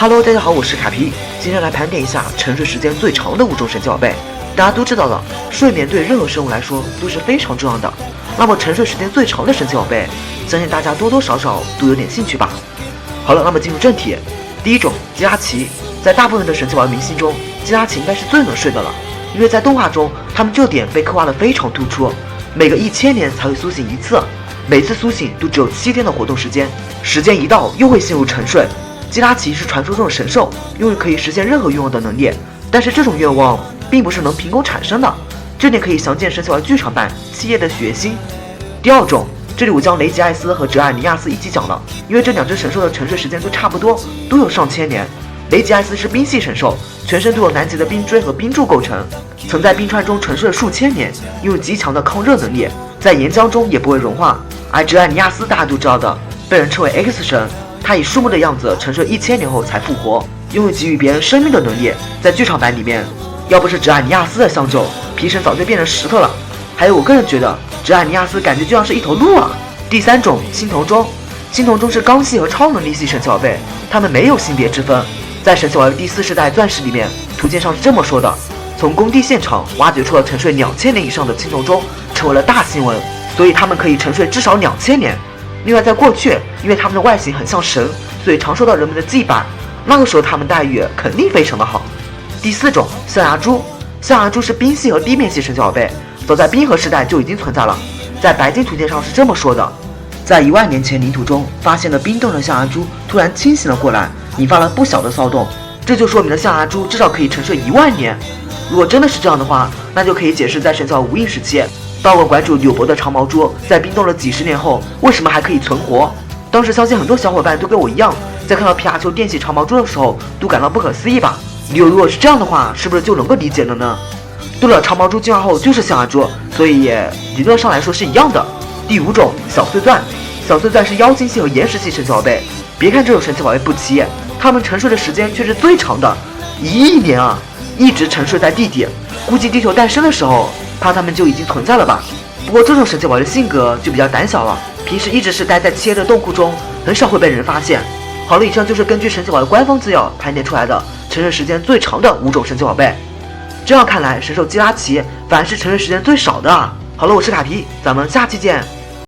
Hello， 大家好，我是卡皮，今天来盘点一下沉睡时间最长的5种神奇宝贝。大家都知道了，睡眠对任何生物来说都是非常重要的。那么沉睡时间最长的神奇宝贝，相信大家多多少少都有点兴趣吧。好了，那么进入正题，第一种基拉奇，在大部分的神奇宝贝明星中，基拉奇应该是最能睡的了，因为在动画中，他们这点被刻画得非常突出，每个1000年才会苏醒一次，每次苏醒都只有7天的活动时间，时间一到又会陷入沉睡。基拉奇是传说中的神兽，拥有可以实现任何愿望的能力，但是这种愿望并不是能凭空产生的，这点可以详见神奇宝贝剧场版7夜的血腥。第二种，这里我将雷吉艾斯和哲尔尼亚斯一起讲了，因为这2只神兽的沉睡时间都差不多，都有上千年。雷吉艾斯是冰系神兽，全身都有南极的冰锥和冰柱构成，曾在冰川中沉睡了数千年，拥有极强的抗热能力，在岩浆中也不会融化。而哲尔尼亚斯大家都知道的，被人称为 X 神，他以树木的样子沉睡1000年后才复活，拥有给予别人生命的能力。在剧场版里面，要不是哲尔尼亚斯的相救，皮神早就变成石头了。还有我个人觉得，哲尔尼亚斯感觉就像是一头鹿啊。第三种青铜钟，青铜钟是刚系和超能力系神奇宝贝，它们没有性别之分。在神奇宝贝第4世代钻石里面，图鉴上是这么说的：从工地现场挖掘出了沉睡2000年以上的青铜钟，成为了大新闻，所以它们可以沉睡至少2000年。另外，在过去，因为它们的外形很像神，所以常受到人们的祭拜。那个时候，它们待遇肯定非常的好。第4种象牙珠，象牙珠是冰系和地面系神奇宝贝，早在冰河时代就已经存在了。在白金图鉴上是这么说的：在1万年前领土中发现了冰冻的象牙珠突然清醒了过来，引发了不小的骚动，这就说明了象牙珠至少可以沉睡1万年。如果真的是这样的话，那就可以解释在神奇宝贝无印时期，道馆馆主柳伯的长毛猪在冰冻了几十年后为什么还可以存活。当时相信很多小伙伴都跟我一样，在看到皮卡丘电起长毛猪的时候都感到不可思议吧。如果是这样的话，是不是就能够理解了呢？对了，长毛猪进化后就是象牙猪，所以理论上来说是一样的。第5种小碎钻，小碎钻是妖精系和岩石系神奇宝贝。别看这种神奇宝贝不起眼，它们沉睡的时间却是最长的，1亿年啊，一直沉睡在地底。估计地球诞生的时候，怕它们就已经存在了吧。不过这种神奇宝贝的性格就比较胆小了，平时一直是待在7夜的洞窟中，很少会被人发现。好了，以上就是根据神奇宝贝官方资料盘点出来的沉睡时间最长的5种神奇宝贝。这样看来，神兽基拉奇反而是沉睡时间最少的啊。好了，我是卡皮，咱们下期见。